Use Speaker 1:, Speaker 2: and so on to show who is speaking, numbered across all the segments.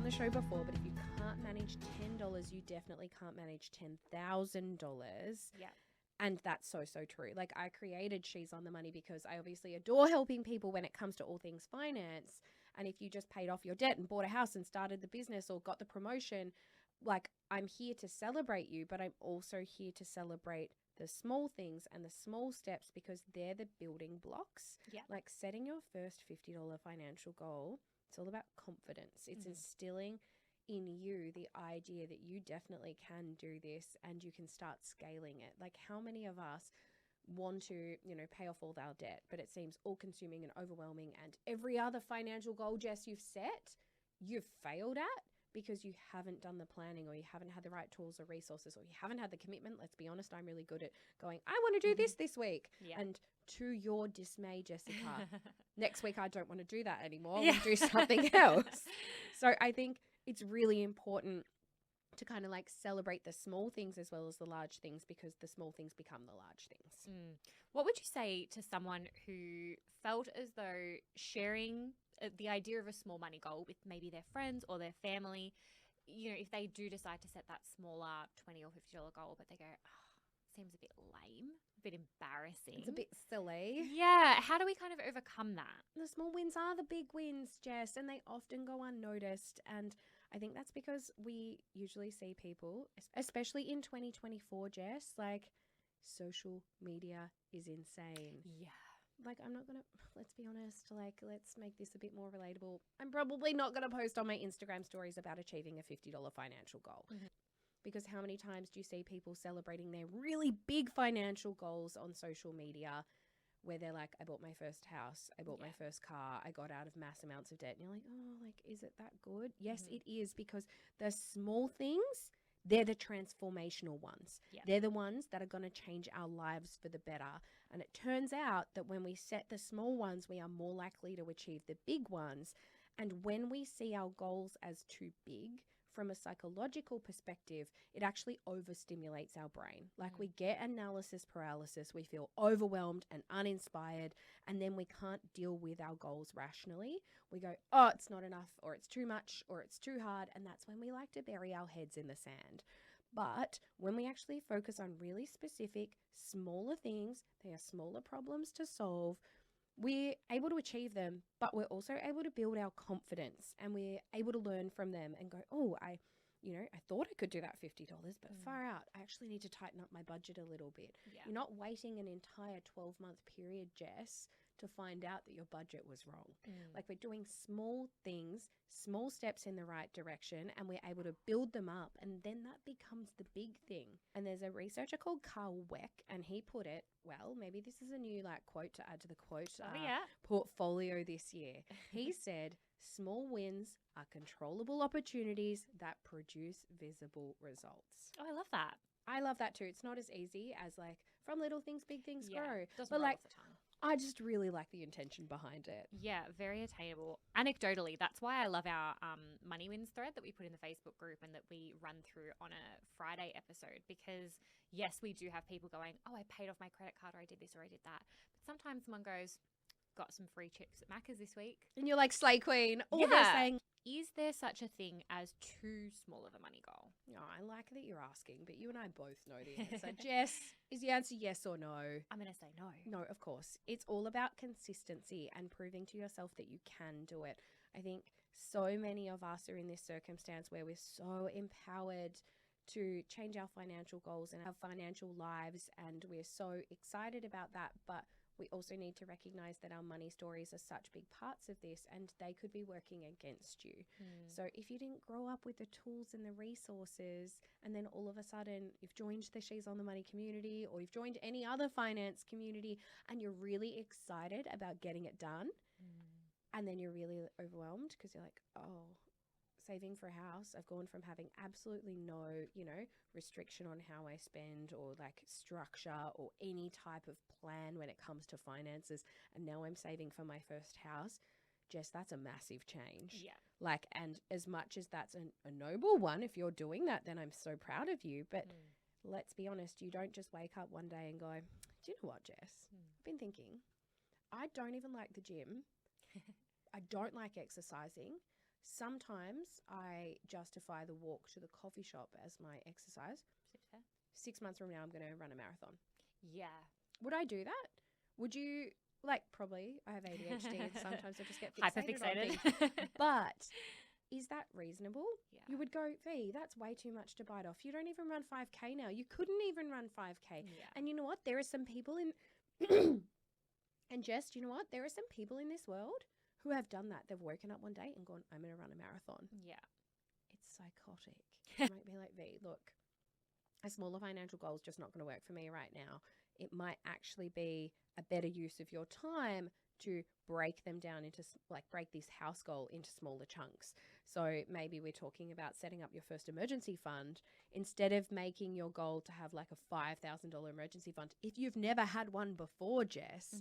Speaker 1: the show before, but if you can't manage $10, you definitely can't manage $10,000.
Speaker 2: Yeah.
Speaker 1: And that's so, so true. Like, I created She's on the Money because I obviously adore helping people when it comes to all things finance. And if you just paid off your debt and bought a house and started the business or got the promotion, like, I'm here to celebrate you, but I'm also here to celebrate the small things and the small steps because they're the building blocks.
Speaker 2: Yeah.
Speaker 1: Like, setting your first $50 financial goal, it's all about confidence. It's instilling in you the idea that you definitely can do this and you can start scaling it. Like, how many of us want to, pay off all our debt, but it seems all consuming and overwhelming, and every other financial goal, Jess, you've set, you've failed at because you haven't done the planning, or you haven't had the right tools or resources, or you haven't had the commitment. Let's be honest, I'm really good at going, I want to do this week.
Speaker 2: Yeah.
Speaker 1: And to your dismay, Jessica, next week I don't want to do that anymore. I want to do something else. So I think it's really important to kind of like celebrate the small things as well as the large things, because the small things become the large things.
Speaker 2: What would you say to someone who felt as though sharing the idea of a small money goal with maybe their friends or their family, if they do decide to set that smaller $20 or $50 goal, but they go, seems a bit lame, a bit embarrassing.
Speaker 1: It's a bit silly.
Speaker 2: Yeah. How do we kind of overcome that?
Speaker 1: The small wins are the big wins, Jess, and they often go unnoticed. And I think that's because we usually see people, especially in 2024, Jess, like, social media is insane.
Speaker 2: Yeah.
Speaker 1: Like, I'm not going to, let's be honest, like, let's make this a bit more relatable. I'm probably not going to post on my Instagram stories about achieving a $50 financial goal. Because how many times do you see people celebrating their really big financial goals on social media where they're like, I bought my first house, I bought my first car, I got out of mass amounts of debt. And you're like, oh, like, is it that good? Yes, it is, because the small things, they're the transformational ones.
Speaker 2: Yeah.
Speaker 1: They're the ones that are going to change our lives for the better. And it turns out that when we set the small ones, we are more likely to achieve the big ones. And when we see our goals as too big, from a psychological perspective, it actually overstimulates our brain. Like, we get analysis paralysis, we feel overwhelmed and uninspired, and then we can't deal with our goals rationally. We go, oh, it's not enough, or it's too much, or it's too hard, and that's when we like to bury our heads in the sand. But when we actually focus on really specific, smaller things, they are smaller problems to solve, we're able to achieve them, but we're also able to build our confidence, and we're able to learn from them and go, oh, I thought I could do that $50, but far out, I actually need to tighten up my budget a little bit.
Speaker 2: Yeah.
Speaker 1: You're not waiting an entire 12-month period, Jess, to find out that your budget was wrong. Like, we're doing small things, small steps in the right direction, and we're able to build them up, and then that becomes the big thing. And there's a researcher called Carl Weck, and he put it, well, maybe this is a new quote to add to the quote portfolio this year. He said, small wins are controllable opportunities that produce visible results.
Speaker 2: Oh, I love that.
Speaker 1: I love that too. It's not as easy as like, from little things, big things grow.
Speaker 2: Doesn't
Speaker 1: but
Speaker 2: roll
Speaker 1: like,
Speaker 2: off the tongue.
Speaker 1: I just really like the intention behind it.
Speaker 2: Yeah, very attainable. Anecdotally, that's why I love our Money Wins thread that we put in the Facebook group and that we run through on a Friday episode, because yes, we do have people going, oh, I paid off my credit card, or I did this or I did that. But sometimes someone goes, got some free chips at Macca's this week.
Speaker 1: And you're like, slay queen. Or they're saying,
Speaker 2: is there such a thing as too small of a money goal?
Speaker 1: No, I like that you're asking, but you and I both know the answer. Jess, is the answer yes or no?
Speaker 2: I'm going to say no.
Speaker 1: No, of course. It's all about consistency and proving to yourself that you can do it. I think so many of us are in this circumstance where we're so empowered to change our financial goals and our financial lives, and we're so excited about that, but we also need to recognize that our money stories are such big parts of this, and they could be working against you. So if you didn't grow up with the tools and the resources, and then all of a sudden you've joined the She's on the Money community, or you've joined any other finance community, and you're really excited about getting it done, and then you're really overwhelmed because you're like, oh, saving for a house, I've gone from having absolutely no, restriction on how I spend, or like structure or any type of plan when it comes to finances, and now I'm saving for my first house. Jess, that's a massive change.
Speaker 2: Yeah.
Speaker 1: Like, and as much as that's a noble one, if you're doing that, then I'm so proud of you. But let's be honest, you don't just wake up one day and go, do you know what, Jess? I've been thinking, I don't even like the gym. I don't like exercising. Sometimes I justify the walk to the coffee shop as my exercise. 6 months from now, I'm going to run a marathon.
Speaker 2: Yeah.
Speaker 1: Would I do that? Would you, like, probably, I have ADHD and sometimes I just get fixated on
Speaker 2: Hyperfixated.
Speaker 1: things. But is that reasonable?
Speaker 2: Yeah.
Speaker 1: You would go, V, that's way too much to bite off. You don't even run 5K now. You couldn't even run 5K.
Speaker 2: Yeah.
Speaker 1: And you know what? There are some people in, and Jess, you know what? There are some people in this world who have done that. They've woken up one day and gone, I'm going to run a marathon.
Speaker 2: Yeah.
Speaker 1: It's psychotic. You might be like, V, look, a smaller financial goal is just not going to work for me right now. It might actually be a better use of your time to break them down into, like, break this house goal into smaller chunks. So maybe we're talking about setting up your first emergency fund instead of making your goal to have like a $5,000 emergency fund. If you've never had one before, Jess,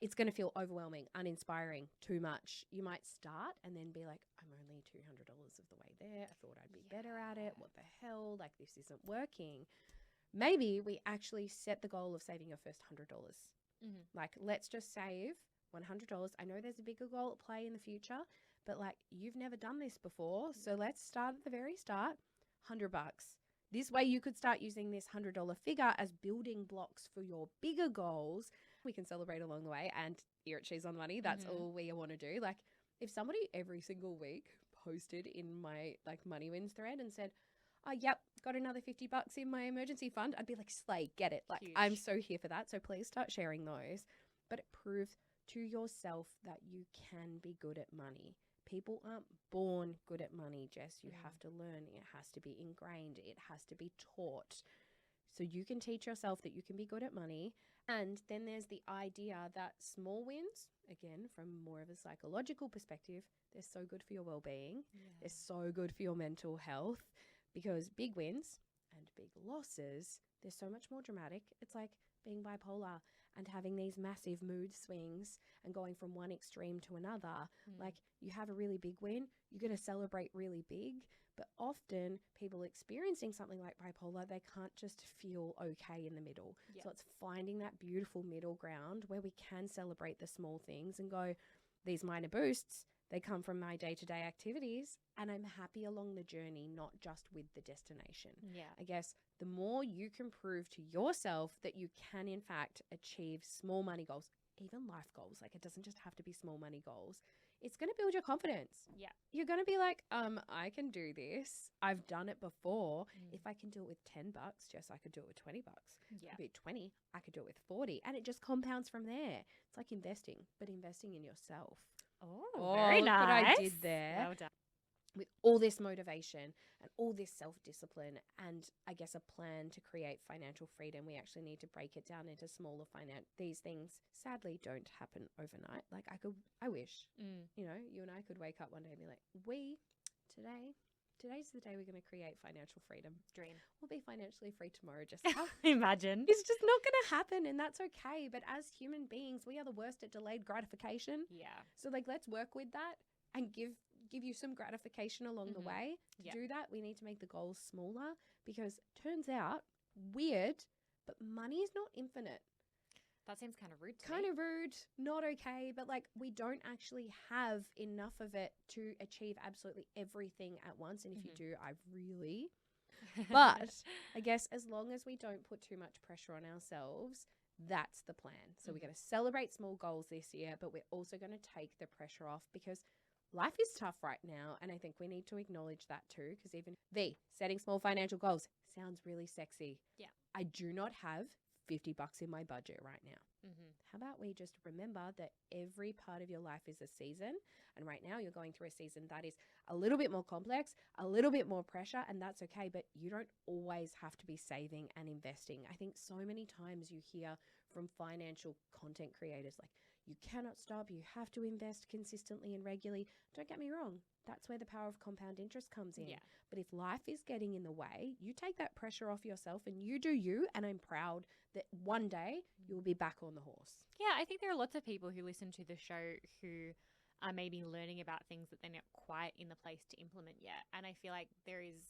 Speaker 1: it's going to feel overwhelming, uninspiring, too much. You might start and then be like, I'm only $200 of the way there. I thought I'd be better at it. What the hell? Like, this isn't working. Maybe we actually set the goal of saving your first $100. Like, let's just save $100. I know there's a bigger goal at play in the future, but like, you've never done this before. So let's start at the very start, $100. This way you could start using this $100 figure as building blocks for your bigger goals. We can celebrate along the way and ear at Cheese on Money. That's all we want to do. Like, if somebody every single week posted in my like Money Wins thread and said, oh, yep, got another $50 in my emergency fund, I'd be like, slay, get it. Like,
Speaker 2: Huge.
Speaker 1: I'm so here for that. So please start sharing those. But it proves to yourself that you can be good at money. People aren't born good at money, Jess. You have to learn. It has to be ingrained. It has to be taught. So you can teach yourself that you can be good at money. And then there's the idea that small wins, again, from more of a psychological perspective, they're so good for your well-being. They're so good for your mental health, because big wins and big losses, they're so much more dramatic. It's like being bipolar and having these massive mood swings and going from one extreme to another. Like, you have a really big win, you're going to celebrate really big. But often people experiencing something like bipolar, they can't just feel okay in the middle. So it's finding that beautiful middle ground where we can celebrate the small things and go, these minor boosts, they come from my day-to-day activities, and I'm happy along the journey, not just with the destination. I guess the more you can prove to yourself that you can, in fact, achieve small money goals, even life goals, like, it doesn't just have to be small money goals, it's going to build your confidence. You're going to be like, I can do this. I've done it before. If I can do it with $10, Jess, I could do it with $20. Could be 20, I could do it with 40. And it just compounds from there. It's like investing, but investing in yourself.
Speaker 2: Oh, very
Speaker 1: look
Speaker 2: nice.
Speaker 1: what I did there.
Speaker 2: Well done.
Speaker 1: With all this motivation and all this self-discipline and, I guess, a plan to create financial freedom, we actually need to break it down into smaller These things sadly don't happen overnight. Like, I wish, you know, you and I could wake up one day and be like, today's the day we're going to create financial freedom.
Speaker 2: Dream.
Speaker 1: We'll be financially free tomorrow. Just
Speaker 2: Imagine.
Speaker 1: It's just not going to happen, and that's okay. But as human beings, we are the worst at delayed gratification. So, like, let's work with that and give you some gratification along the way. To do that, we need to make the goals smaller, because turns out, weird, but money is not infinite.
Speaker 2: That seems kind of rude to me.
Speaker 1: Kind of rude, not okay, but like, we don't actually have enough of it to achieve absolutely everything at once. And if you do, I really... But I guess as long as we don't put too much pressure on ourselves, that's the plan. So we're going to celebrate small goals this year, but we're also going to take the pressure off, because life is tough right now. And I think we need to acknowledge that too, because even setting small financial goals sounds really sexy. I do not have $50 in my budget right now. How about we just remember that every part of your life is a season, and right now you're going through a season that is a little bit more complex, a little bit more pressure, and that's okay. But you don't always have to be saving and investing. I think so many times you hear from financial content creators like, you cannot stop, you have to invest consistently and regularly. Don't get me wrong, that's where the power of compound interest comes in. But if life is getting in the way, you take that pressure off yourself and you do you, and I'm proud that one day you'll be back on the horse.
Speaker 2: Yeah, I think there are lots of people who listen to the show who are maybe learning about things that they're not quite in the place to implement yet. And I feel like there is...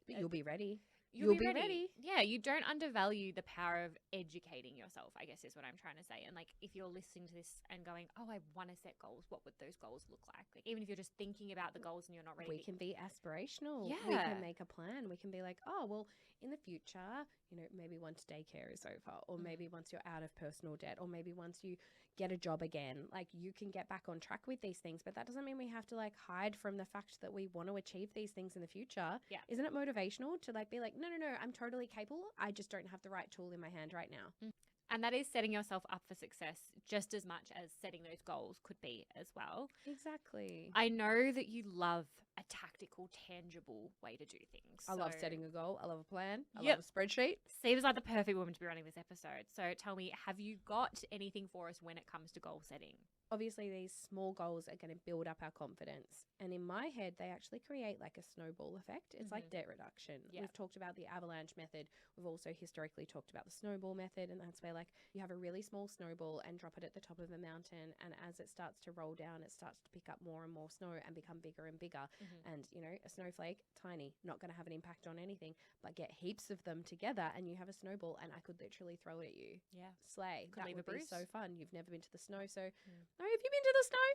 Speaker 1: But you'll be ready. you'll be ready.
Speaker 2: Yeah, you don't undervalue the power of educating yourself, I guess is what I'm trying to say. And like, if you're listening to this and going, oh, I want to set goals, what would those goals look like? Like, even if you're just thinking about the goals and you're not ready.
Speaker 1: We can be aspirational.
Speaker 2: Yeah.
Speaker 1: We can make a plan. We can be like, oh, well, in the future, maybe once daycare is over, or maybe once you're out of personal debt, or maybe once you get a job again, like you can get back on track with these things. But that doesn't mean we have to like hide from the fact that we want to achieve these things in the future.
Speaker 2: Yeah.
Speaker 1: Isn't it motivational to like be like, no, I'm totally capable. I just don't have the right tool in my hand right now.
Speaker 2: And that is setting yourself up for success just as much as setting those goals could be as well.
Speaker 1: Exactly.
Speaker 2: I know that you love a tactical, tangible way to do things.
Speaker 1: I love setting a goal. I love a plan. I
Speaker 2: Yep.
Speaker 1: love a spreadsheet.
Speaker 2: Seems like the perfect woman to be running this episode. So tell me, have you got anything for us when it comes to goal setting?
Speaker 1: Obviously, these small goals are going to build up our confidence. And in my head, they actually create like a snowball effect. It's like debt reduction.
Speaker 2: Yep.
Speaker 1: We've talked about the avalanche method. We've also historically talked about the snowball method. And that's where like you have a really small snowball and drop it at the top of a mountain. And as it starts to roll down, it starts to pick up more and more snow and become bigger and bigger. And, a snowflake, tiny, not going to have an impact on anything, but get heaps of them together and you have a snowball and I could literally throw it at you.
Speaker 2: Yeah.
Speaker 1: Slay.
Speaker 2: Could
Speaker 1: That
Speaker 2: leave a
Speaker 1: would be
Speaker 2: bruise.
Speaker 1: so fun. You've never been to the snow. So, no, have you been to the snow?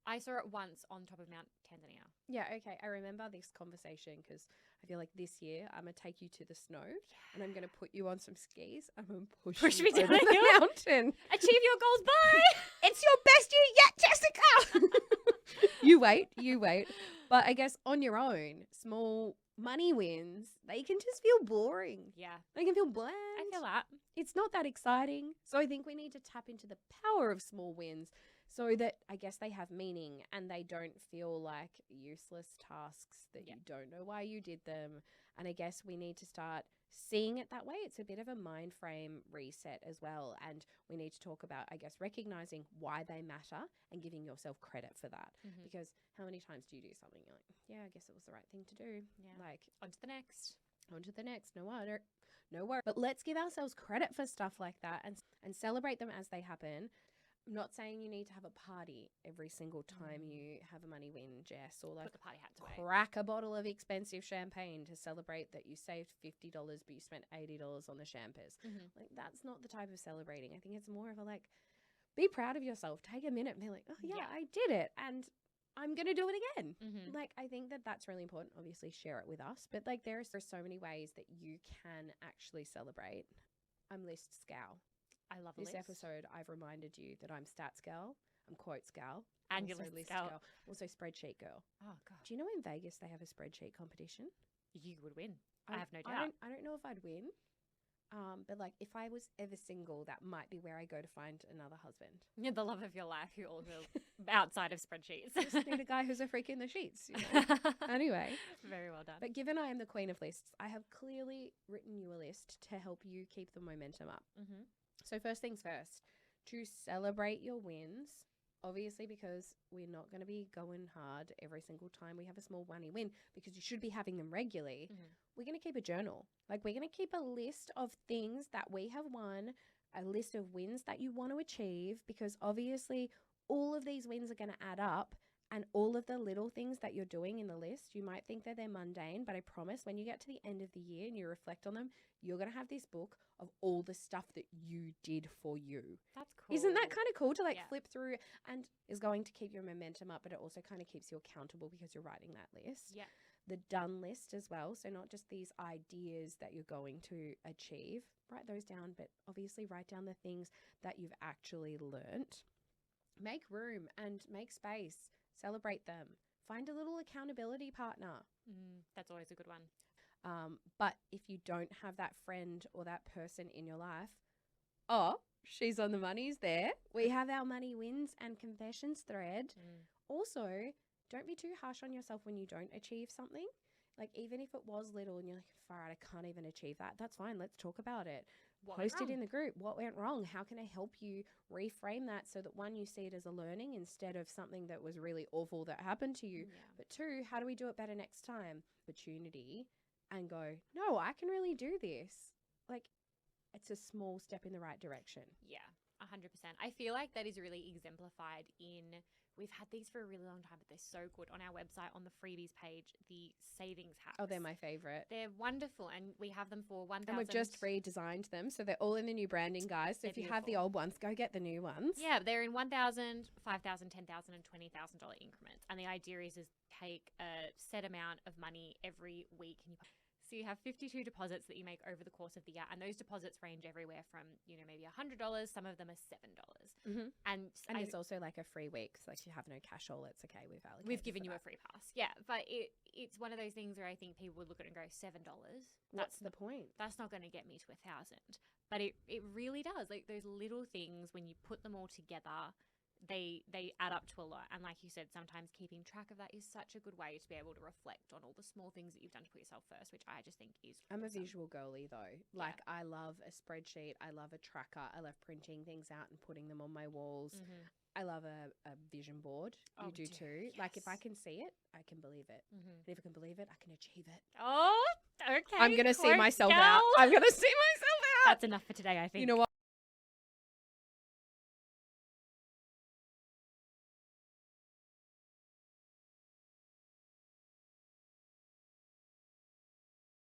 Speaker 2: I saw it once on top of Mount Tanzania.
Speaker 1: Yeah, okay. I remember this conversation because I feel like this year I'm going to take you to the snow and I'm going to put you on some skis. I'm going to push
Speaker 2: me
Speaker 1: you
Speaker 2: down
Speaker 1: over
Speaker 2: the
Speaker 1: the
Speaker 2: hill.
Speaker 1: mountain.
Speaker 2: Achieve your goals, bye!
Speaker 1: It's your best year yet, Jessica! You wait. But I guess on your own, small money wins, they can just feel boring.
Speaker 2: Yeah.
Speaker 1: They can feel bland.
Speaker 2: I feel that.
Speaker 1: It's not that exciting. So I think we need to tap into the power of small wins so that I guess they have meaning and they don't feel like useless tasks that you don't know why you did them. And I guess we need to start seeing it that way. It's a bit of a mind frame reset as well. And we need to talk about, I guess, recognizing why they matter and giving yourself credit for that. Because how many times do you do something? You're like, yeah, I guess it was the right thing to do.
Speaker 2: Yeah.
Speaker 1: Like,
Speaker 2: On to the next.
Speaker 1: No worries. But let's give ourselves credit for stuff like that and celebrate them as they happen. I'm not saying you need to have a party every single time you have a money win, Jess, or like
Speaker 2: Put the party hats away.
Speaker 1: crack a bottle of expensive champagne to celebrate that you saved $50 but you spent $80 on the champers. Like, that's not the type of celebrating. I think it's more of a like, be proud of yourself. Take a minute and be like, oh yeah. I did it and I'm going to do it again. Like, I think that that's really important. Obviously, share it with us. But like, there are so many ways that you can actually celebrate. I'm list scowl.
Speaker 2: I love
Speaker 1: This
Speaker 2: list.
Speaker 1: episode, I've reminded you that I'm stats gal, I'm quotes gal,
Speaker 2: And you're
Speaker 1: also
Speaker 2: list
Speaker 1: list
Speaker 2: gal.
Speaker 1: gal, also spreadsheet girl.
Speaker 2: Oh, God.
Speaker 1: Do you know in Vegas they have a spreadsheet competition?
Speaker 2: You would win. I have no doubt.
Speaker 1: I don't know if I'd win. But like if I was ever single, that might be where I go to find another husband.
Speaker 2: You're the love of your life who also outside of spreadsheets.
Speaker 1: Just need a guy who's a freak in the sheets. Anyway.
Speaker 2: Very well done.
Speaker 1: But given I am the queen of lists, I have clearly written you a list to help you keep the momentum up. So first things first, to celebrate your wins, obviously because we're not going to be going hard every single time we have a small money win because you should be having them regularly. We're going to keep a journal. Like, we're going to keep a list of things that we have won, a list of wins that you want to achieve, because obviously all of these wins are going to add up. And all of the little things that you're doing in the list, you might think that they're mundane, but I promise when you get to the end of the year and you reflect on them, you're going to have this book of all the stuff that you did for you.
Speaker 2: That's cool.
Speaker 1: Isn't that kind of cool to like
Speaker 2: Yeah.
Speaker 1: flip through, and is going to keep your momentum up, but it also kind of keeps you accountable because you're writing that list.
Speaker 2: Yeah.
Speaker 1: The done list as well. So not just these ideas that you're going to achieve, write those down, but obviously write down the things that you've actually learnt. Make room and make space. Celebrate them. Find a little accountability partner.
Speaker 2: That's always a good one.
Speaker 1: But if you don't have that friend or that person in your life, oh, she's on the money's there. We have our money wins and confessions thread. Also, don't be too harsh on yourself when you don't achieve something. Like, even if it was little and you're like, far out, I can't even achieve that. That's fine. Let's talk about it. Post it in the group. What went wrong? How can I help you reframe that so that, one, you see it as a learning instead of something that was really awful that happened to you. But two, how do we do it better next time? Opportunity, and go, no, I can really do this. Like, it's a small step in the right direction.
Speaker 2: Yeah, 100%. I feel like that is really exemplified in we've had these for a really long time, but they're so good. On our website, on the freebies page, the savings hacks.
Speaker 1: Oh, they're my favorite.
Speaker 2: They're wonderful, and we have them for 1,000.
Speaker 1: And we've just redesigned them, so they're all in the new branding, guys. So
Speaker 2: They're
Speaker 1: if you have the
Speaker 2: beautiful.
Speaker 1: old ones, go get the new ones.
Speaker 2: Yeah, they're in $1,000, $5,000, $10,000, and $20,000 increments. And the idea is take a set amount of money every week, and so you have 52 deposits that you make over the course of the year, and those deposits range everywhere from, you know, maybe $100. Some of them are $7.
Speaker 1: Mm-hmm.
Speaker 2: And
Speaker 1: there's also like a free week, so like if you have no cash all, it's okay.
Speaker 2: We've given you a free pass. Yeah, but it's one of those things where I think people would look at it and go, $7.
Speaker 1: What's the point?
Speaker 2: That's not going to get me to 1,000. But it really does. Like those little things, when you put them all together, they add up to a lot. And like you said, sometimes keeping track of that is such a good way to be able to reflect on all the small things that you've done to put yourself first, which I just think is
Speaker 1: I'm a
Speaker 2: awesome.
Speaker 1: visual girly though. Like I love a spreadsheet. I love a tracker. I love printing things out and putting them on my walls.
Speaker 2: Mm-hmm.
Speaker 1: I love a vision board. You do too.
Speaker 2: Yes.
Speaker 1: Like if I can see it, I can believe it.
Speaker 2: Mm-hmm.
Speaker 1: And if I can believe it, I can achieve it.
Speaker 2: Oh, okay.
Speaker 1: I'm going to see
Speaker 2: Quote
Speaker 1: myself
Speaker 2: girl.
Speaker 1: out. I'm going to see myself out.
Speaker 2: That's enough for today, I think.
Speaker 1: You know what?